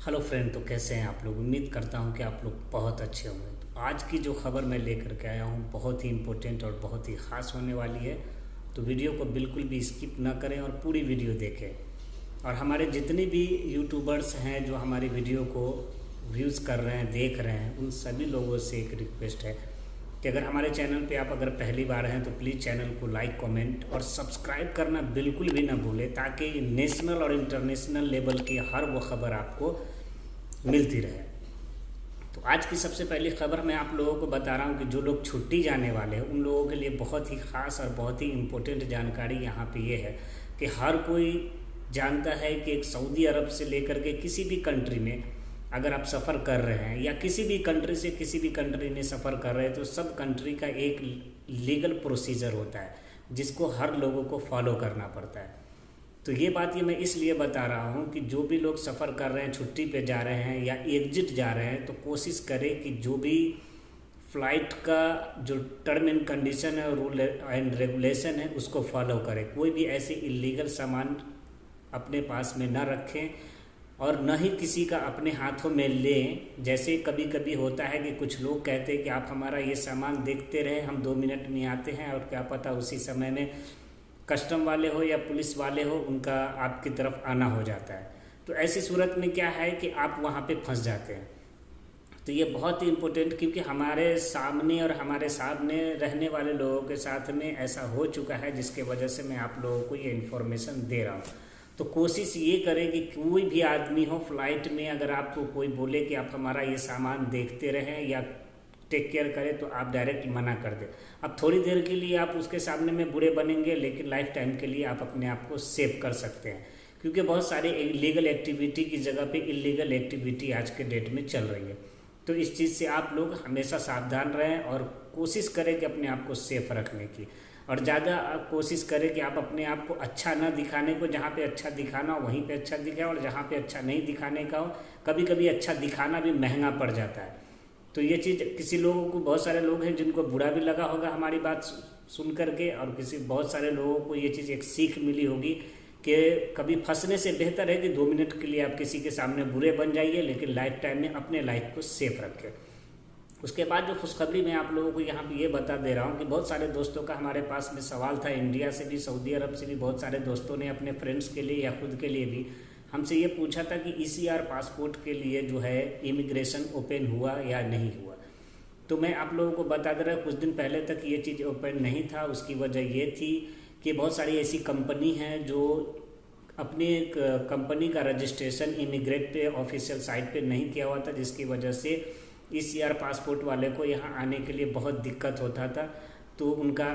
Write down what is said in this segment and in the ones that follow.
Hello friend, तो कैसे हैं आप लोग। उम्मीद करता हूं कि आप लोग बहुत अच्छे होंगे। तो आज की जो खबर मैं लेकर के आया हूं बहुत ही इम्पोर्टेंट और बहुत ही ख़ास होने वाली है। तो वीडियो को बिल्कुल भी स्किप ना करें और पूरी वीडियो देखें। और हमारे जितने भी यूट्यूबर्स हैं जो हमारी वीडियो को व्यूज़ कर रहे हैं, देख रहे हैं, उन सभी लोगों से एक रिक्वेस्ट है कि अगर हमारे चैनल पे आप अगर पहली बार हैं तो प्लीज़ चैनल को लाइक, कमेंट और सब्सक्राइब करना बिल्कुल भी ना भूलें, ताकि नेशनल और इंटरनेशनल लेवल की हर वो खबर आपको मिलती रहे। तो आज की सबसे पहली खबर मैं आप लोगों को बता रहा हूँ कि जो लोग छुट्टी जाने वाले हैं उन लोगों के लिए बहुत ही ख़ास और बहुत ही इम्पोर्टेंट जानकारी यहाँ पे ये है कि हर कोई जानता है कि एक सऊदी अरब से लेकर के किसी भी कंट्री में अगर आप सफ़र कर रहे हैं या किसी भी कंट्री से किसी भी कंट्री में सफ़र कर रहे हैं तो सब कंट्री का एक लीगल प्रोसीजर होता है जिसको हर लोगों को फॉलो करना पड़ता है। तो ये बात मैं इसलिए बता रहा हूँ कि जो भी लोग सफ़र कर रहे हैं, छुट्टी पे जा रहे हैं या एग्जिट जा रहे हैं, तो कोशिश करें कि जो भी फ़्लाइट का जो टर्म एंड कंडीशन है, रूल एंड रेगुलेशन है, उसको फॉलो करें। कोई भी ऐसे इलीगल सामान अपने पास में न रखें और न ही किसी का अपने हाथों में लें। जैसे कभी कभी होता है कि कुछ लोग कहते हैं कि आप हमारा ये सामान देखते रहे, हम 2 मिनट में आते हैं, और क्या पता उसी समय में कस्टम वाले हो या पुलिस वाले हो, उनका आपकी तरफ आना हो जाता है। तो ऐसी सूरत में क्या है कि आप वहाँ पे फंस जाते हैं। तो ये बहुत ही इम्पोर्टेंट, क्योंकि हमारे सामने और हमारे सामने रहने वाले लोगों के साथ में ऐसा हो चुका है, जिसके वजह से मैं आप लोगों को ये इन्फॉर्मेशन दे रहा हूँ। तो कोशिश ये करें कि कोई भी आदमी हो फ्लाइट में, अगर आपको कोई बोले कि आप हमारा ये सामान देखते रहें या टेक केयर करें, तो आप डायरेक्ट मना कर दें। अब थोड़ी देर के लिए आप उसके सामने में बुरे बनेंगे, लेकिन लाइफ टाइम के लिए आप अपने आप को सेव कर सकते हैं, क्योंकि बहुत सारे लीगल एक्टिविटी की जगह पे इलीगल एक्टिविटी आज के डेट में चल रही है। तो इस चीज़ से आप लोग हमेशा सावधान रहें और कोशिश करें कि अपने आप को सेफ रखने की, और ज़्यादा कोशिश करें कि आप अपने आप को अच्छा ना दिखाने को, जहाँ पे अच्छा दिखाना हो वहीं पे अच्छा दिखाएं, और जहाँ पे अच्छा नहीं दिखाने का हो, कभी कभी अच्छा दिखाना भी महंगा पड़ जाता है। तो ये चीज़ किसी लोगों को, बहुत सारे लोग हैं जिनको बुरा भी लगा होगा हमारी बात सुन करके, और बहुत सारे लोगों को ये चीज़ एक सीख मिली होगी कि कभी फंसने से बेहतर है कि 2 मिनट के लिए आप किसी के सामने बुरे बन जाइए, लेकिन लाइफ टाइम में अपने लाइफ को सेफ रखें। उसके बाद जो खुशखबरी मैं आप लोगों को यहाँ पे ये बता दे रहा हूँ कि बहुत सारे दोस्तों का हमारे पास में सवाल था, इंडिया से भी, सऊदी अरब से भी बहुत सारे दोस्तों ने अपने फ्रेंड्स के लिए या खुद के लिए भी हमसे ये पूछा था कि ECR पासपोर्ट के लिए जो है इमिग्रेशन ओपन हुआ या नहीं हुआ। तो मैं आप लोगों को बता दे रहा, कुछ दिन पहले तक ये चीज़ ओपन नहीं था। उसकी वजह ये थी कि बहुत सारी ऐसी कंपनी हैं जो अपनी कंपनी का रजिस्ट्रेशन इमिग्रेट पे ऑफिशियल साइट पे नहीं किया हुआ था, जिसकी वजह से ECR पासपोर्ट वाले को यहाँ आने के लिए बहुत दिक्कत होता था। तो उनका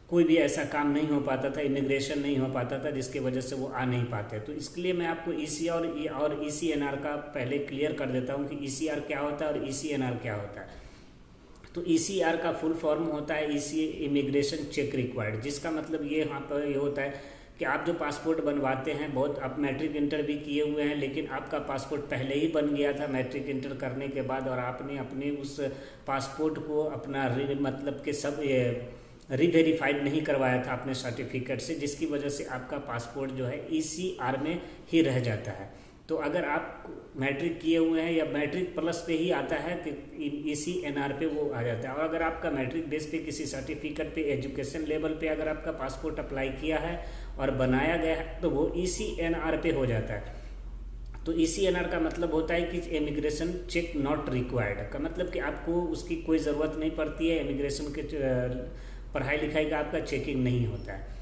कोई भी ऐसा काम नहीं हो पाता था, इमिग्रेशन नहीं हो पाता था, जिसकी वजह से वो आ नहीं पाते। तो इसके लिए मैं आपको ECR और ECNR का पहले क्लियर कर देता हूँ कि ECR क्या होता है और ECNR क्या होता है। तो ECR का फुल फॉर्म होता है इमिग्रेशन चेक रिक्वायर्ड, जिसका मतलब ये यहाँ पर ये होता है कि आप जो पासपोर्ट बनवाते हैं, बहुत आप मैट्रिक इंटर भी किए हुए हैं, लेकिन आपका पासपोर्ट पहले ही बन गया था मैट्रिक इंटर करने के बाद, और आपने अपने उस पासपोर्ट को अपना मतलब के सब रीवेरीफाइड नहीं करवाया था अपने सर्टिफिकेट से, जिसकी वजह से आपका पासपोर्ट जो है ECR में ही रह जाता है। तो अगर आप मैट्रिक किए हुए हैं या मैट्रिक प्लस पे ही आता है तो ECNR पे वो आ जाता है। और अगर आपका मैट्रिक बेस पे किसी सर्टिफिकेट पे एजुकेशन लेवल पे अगर आपका पासपोर्ट अप्लाई किया है और बनाया गया है तो वो ECNR पे हो जाता है। तो ECNR का मतलब होता है कि इमिग्रेशन चेक नॉट रिक्वायर्ड, का मतलब कि आपको उसकी कोई ज़रूरत नहीं पड़ती है, इमिग्रेशन के पढ़ाई लिखाई का आपका चेकिंग नहीं होता है।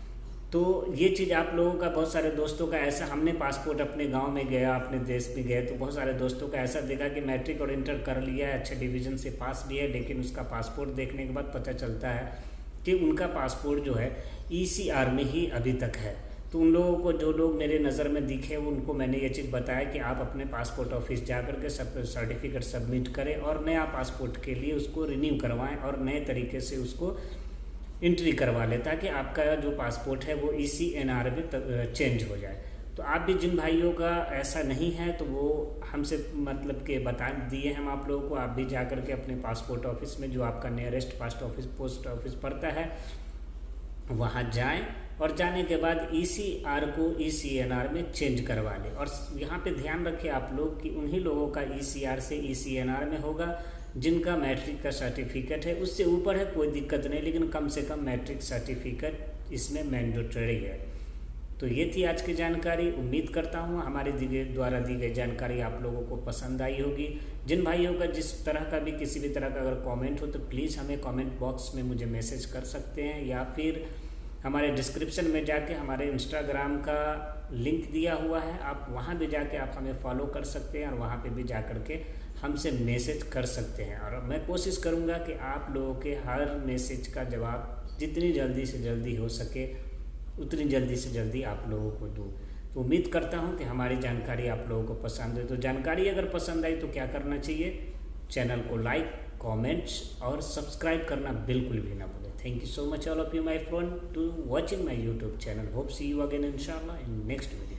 तो ये चीज़ आप लोगों का, बहुत सारे दोस्तों का ऐसा, हमने पासपोर्ट अपने गांव में गया, अपने देश में गए, तो बहुत सारे दोस्तों का ऐसा देखा कि मैट्रिक और इंटर कर लिया है, अच्छे डिवीज़न से पास भी है, लेकिन उसका पासपोर्ट देखने के बाद पता चलता है कि उनका पासपोर्ट जो है ECR में ही अभी तक है। तो उन लोगों को, जो लोग मेरे नज़र में दिखे, उनको मैंने ये चीज़ बताया कि आप अपने पासपोर्ट ऑफिस जा कर के सब सर्टिफिकेट सबमिट करें और नया पासपोर्ट के लिए उसको रिन्यू करवाएँ और नए तरीके से उसको एंट्री करवा ले, ताकि आपका जो पासपोर्ट है वो ECNR में चेंज हो जाए। तो आप भी, जिन भाइयों का ऐसा नहीं है, तो वो हमसे मतलब के बता दिए हम आप लोगों को, आप भी जा कर के अपने पासपोर्ट ऑफिस में, जो आपका नियरेस्ट पोस्ट ऑफिस पड़ता है, वहाँ जाएं और जाने के बाद ECR को ECNR में चेंज करवा लें। और यहाँ पे ध्यान रखें आप लोग कि उन्हीं लोगों का ECR से ECNR में होगा जिनका मैट्रिक का सर्टिफिकेट है। उससे ऊपर है कोई दिक्कत नहीं, लेकिन कम से कम मैट्रिक सर्टिफिकेट इसमें मैंडेटरी है। तो ये थी आज की जानकारी। उम्मीद करता हूँ हमारे द्वारा दी गई जानकारी आप लोगों को पसंद आई होगी। जिन भाइयों का जिस तरह का भी किसी भी तरह का अगर कमेंट हो तो प्लीज़ हमें कमेंट बॉक्स में मुझे मैसेज कर सकते हैं, या फिर हमारे डिस्क्रिप्शन में जाके हमारे इंस्टाग्राम का लिंक दिया हुआ है, आप वहाँ भी जाके आप हमें फॉलो कर सकते हैं और वहाँ पे भी जा कर के हमसे मैसेज कर सकते हैं। और मैं कोशिश करूँगा कि आप लोगों के हर मैसेज का जवाब जितनी जल्दी से जल्दी हो सके उतनी जल्दी से जल्दी आप लोगों को दूँ। तो उम्मीद करता हूँ कि हमारी जानकारी आप लोगों को पसंद है। तो जानकारी अगर पसंद आई तो क्या करना चाहिए, चैनल को लाइक, कमेंट्स और सब्सक्राइब करना बिल्कुल भी ना भूलें। Thank you so much all of you my friend to watching my YouTube channel. Hope see you again inshallah in next video.